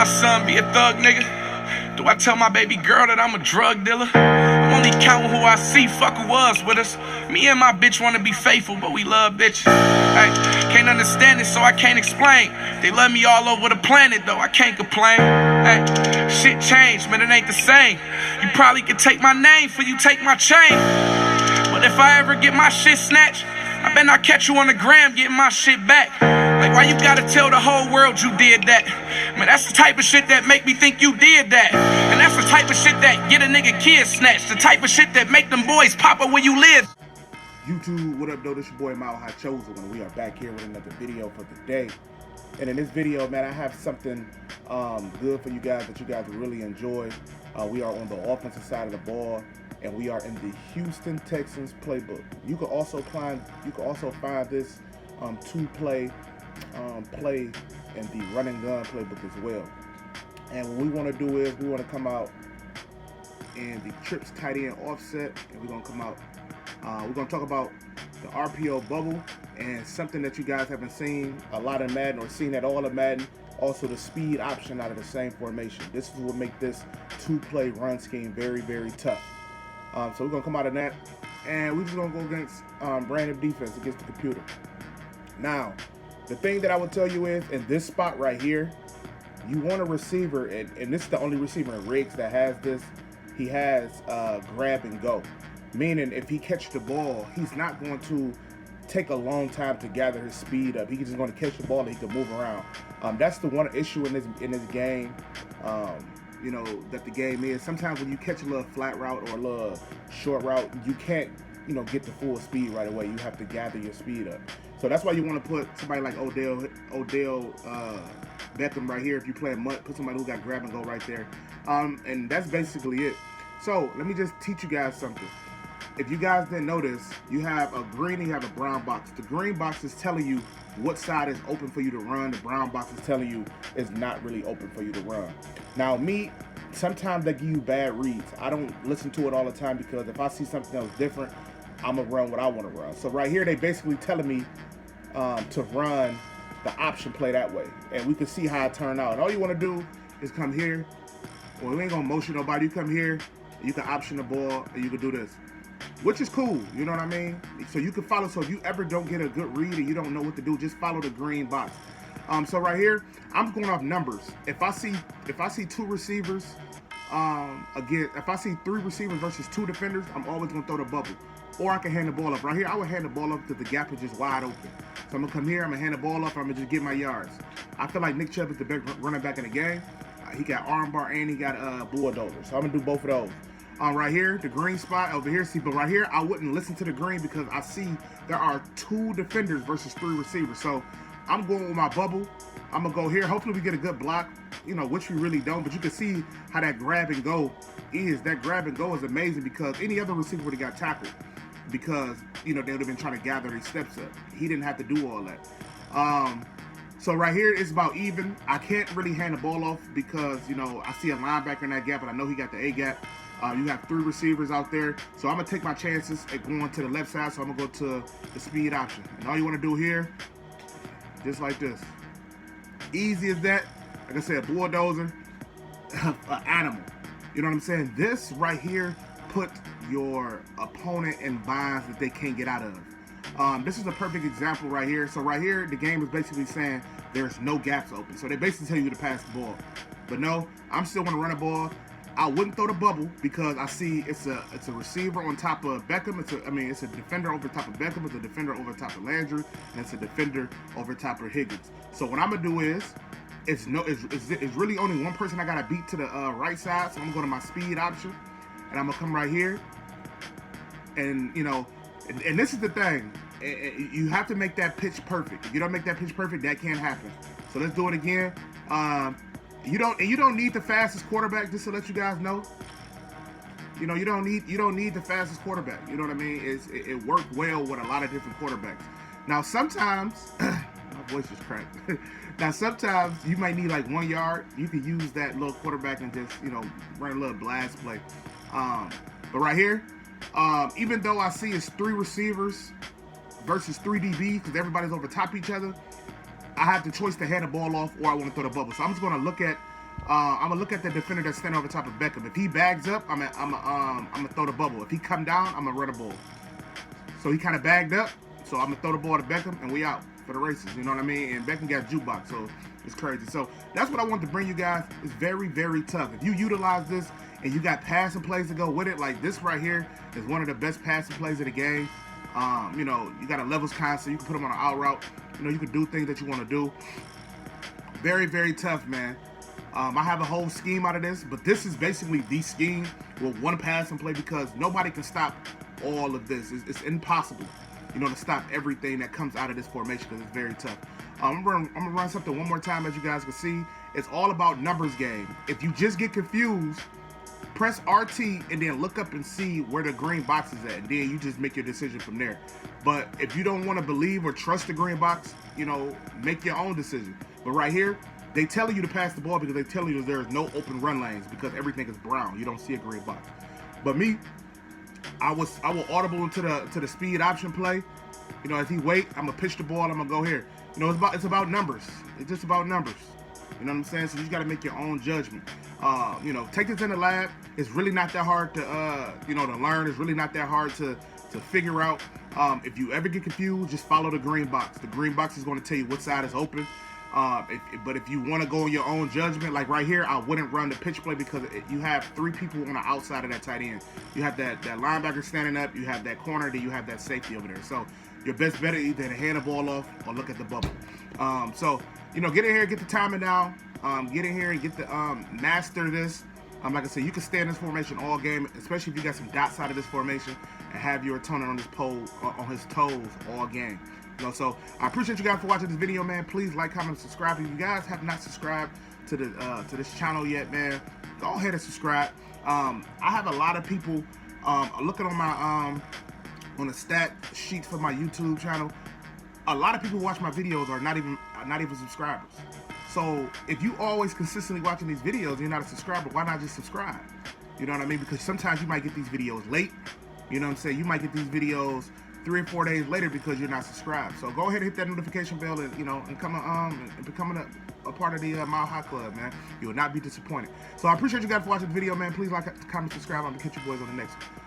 my son be a thug nigga? Do I tell my baby girl that I'm a drug dealer? I'm only counting who I see, fuck who was with us. Me and my bitch wanna be faithful, but we love bitches. Hey, can't understand it, so I can't explain. They love me all over the planet, though I can't complain. Hey, shit changed, man, it ain't the same. You probably could take my name for you take my chain. But if I ever get my shit snatched, I bet I catch you on the gram getting my shit back. Like, why you gotta tell the whole world you did that? Man, that's the type of shit that make me think you did that. And that's the type of shit that get a nigga kid snatched. The type of shit that make them boys pop up where you live. YouTube, what up, though? This your boy Mile High Chosen, and we are back here with another video for today. And in this video, man, I have something good for you guys that you guys will really enjoy. We are on the offensive side of the ball, and we are in the Houston Texans playbook. You can also find this two-play play in the run and gun playbook as well. And what we want to do is we want to come out in the trips tight end offset, and we're gonna come out. We're gonna talk about the RPO bubble and something that you guys haven't seen a lot in Madden or seen at all in Madden. Also, the speed option out of the same formation. This is what make this two-play run scheme very, very tough. So we're gonna come out of that, and we're just gonna go against random defense against the computer. Now, the thing that I would tell you is, in this spot right here, you want a receiver, and this is the only receiver in Riggs that has this. He has grab and go, meaning if he catches the ball, he's not going to take a long time to gather his speed up. He's just going to catch the ball and he can move around. That's the one issue in this game. You know, that the game is sometimes when you catch a little flat route or a little short route, you can't, you know, get the full speed right away. You have to gather your speed up. So that's why you want to put somebody like Odell Beckham right here. If you play MUT, put somebody who got grab and go right there. And that's basically it. So let me just teach you guys something. If you guys didn't notice, you have a green and you have a brown box. The green box is telling you what side is open for you to run. The brown box is telling you it's not really open for you to run. Now, me, sometimes they give you bad reads. I don't listen to it all the time because if I see something else different, I'm going to run what I want to run. So right here, they basically telling me to run the option play that way. And we can see how it turned out. And all you want to do is come here. Well, we ain't going to motion nobody. You come here, you can option the ball, and you can do this, which is cool, you know what I mean? So you can follow. So if you ever don't get a good read and you don't know what to do, just follow the green box. So right here, I'm going off numbers. If I see two receivers, again, if I see three receivers versus two defenders, I'm always gonna throw the bubble. Or I can hand the ball up. Right here, I would hand the ball up because the gap is just wide open. So I'm gonna come here, I'm gonna hand the ball up, I'm gonna just get my yards. I feel like Nick Chubb is the best running back in the game. He got armbar and he got bulldozer. So I'm gonna do both of those. Right here, the green spot over here. See, but right here, I wouldn't listen to the green because I see there are two defenders versus three receivers. So I'm going with my bubble. I'm gonna go here. Hopefully we get a good block, you know, which we really don't. But you can see how that grab and go is. That grab and go is amazing because any other receiver would have got tackled because, you know, they would have been trying to gather his steps up. He didn't have to do all that. So right here, it's about even. I can't really hand the ball off because, you know, I see a linebacker in that gap, and I know he got the A gap. You have three receivers out there. So I'm going to take my chances at going to the left side. So I'm going to go to the speed option. And all you want to do here, just like this. Easy as that. Like I said, bulldozer, an animal. You know what I'm saying? This right here put your opponent in binds that they can't get out of. This is a perfect example right here. So right here, the game is basically saying there's no gaps open. So they basically tell you to pass the ball. But no, I'm still going to run the ball. I wouldn't throw the bubble because I see it's a receiver on top of Beckham. It's a defender over top of Beckham. It's a defender over top of Landry, and it's a defender over top of Higgins. So what I'm gonna do is, it's really only one person I gotta beat to the right side. So I'm gonna go to my speed option, and I'm gonna come right here, and you know, and this is the thing. You have to make that pitch perfect. If you don't make that pitch perfect, that can't happen. So let's do it again. You don't need the fastest quarterback, just to let you guys know. You know, you don't need the fastest quarterback. You know what I mean? It worked well with a lot of different quarterbacks. Now sometimes my voice is cracked. Now sometimes you might need like 1 yard. You can use that little quarterback and just, you know, run a little blast play. But right here, even though I see it's three receivers versus three DBs because everybody's over top each other, I have the choice to hand the ball off or I want to throw the bubble. So I'm just going to look at I'm gonna look at the defender that's standing over top of Beckham. If he bags up, I'm gonna throw the bubble. If he come down, I'm gonna run a ball. So he kind of bagged up, so I'm gonna throw the ball to Beckham, and we out for the races. You know what I mean? And Beckham got jukebox, so it's crazy. So that's what I wanted to bring you guys. It's very, very tough. If you utilize this and you got passing plays to go with it, like this right here is one of the best passing plays of the game. You know, you got a levels concept. You can put them on an out route. You know, you can do things that you want to do. Very, very tough, man. I have a whole scheme out of this, but this is basically the scheme with one passing play because nobody can stop all of this. It's impossible, you know, to stop everything that comes out of this formation because it's very tough. I'm gonna run something one more time as you guys can see. It's all about numbers game. If you just get confused, press RT and then look up and see where the green box is at, and then you just make your decision from there. But if you don't want to believe or trust the green box, you know, make your own decision. But right here, they tell you to pass the ball because they tell you there is no open run lanes because everything is brown. You don't see a green box. But me, I will audible into the speed option play. You know, as he wait, I'm gonna pitch the ball. I'm gonna go here. You know, it's about numbers. It's just about numbers. You know what I'm saying? So you just gotta make your own judgment. You know, take this in the lab. It's really not that hard to you know, to learn. It's really not that hard to figure out. If you ever get confused, just follow the green box. The green box is going to tell you what side is open. But if you want to go on your own judgment, like right here, I wouldn't run the pitch play because you have three people on the outside of that tight end. You have that linebacker standing up, you have that corner, then you have that safety over there. So your best bet is either to hand the ball off or look at the bubble. So, you know, get in here, get the timing down, get in here and get the master this. Like I said, you can stay in this formation all game, especially if you got some dots out of this formation, and have your opponent on his on his toes all game. You know, so I appreciate you guys for watching this video, man. Please like, comment, and subscribe. If you guys have not subscribed to this channel yet, man, go ahead and subscribe. I have a lot of people looking on my on the stat sheet for my YouTube channel. A lot of people who watch my videos are not even subscribers. So if you always consistently watching these videos and you're not a subscriber, why not just subscribe? You know what I mean? Because sometimes you might get these videos late. You know what I'm saying? You might get these videos 3 or 4 days later because you're not subscribed. So go ahead and hit that notification bell and, you know, and come and becoming a part of the Mile High Club, man. You will not be disappointed. So I appreciate you guys for watching the video, man. Please like, comment, subscribe. I'm gonna catch you boys on the next one.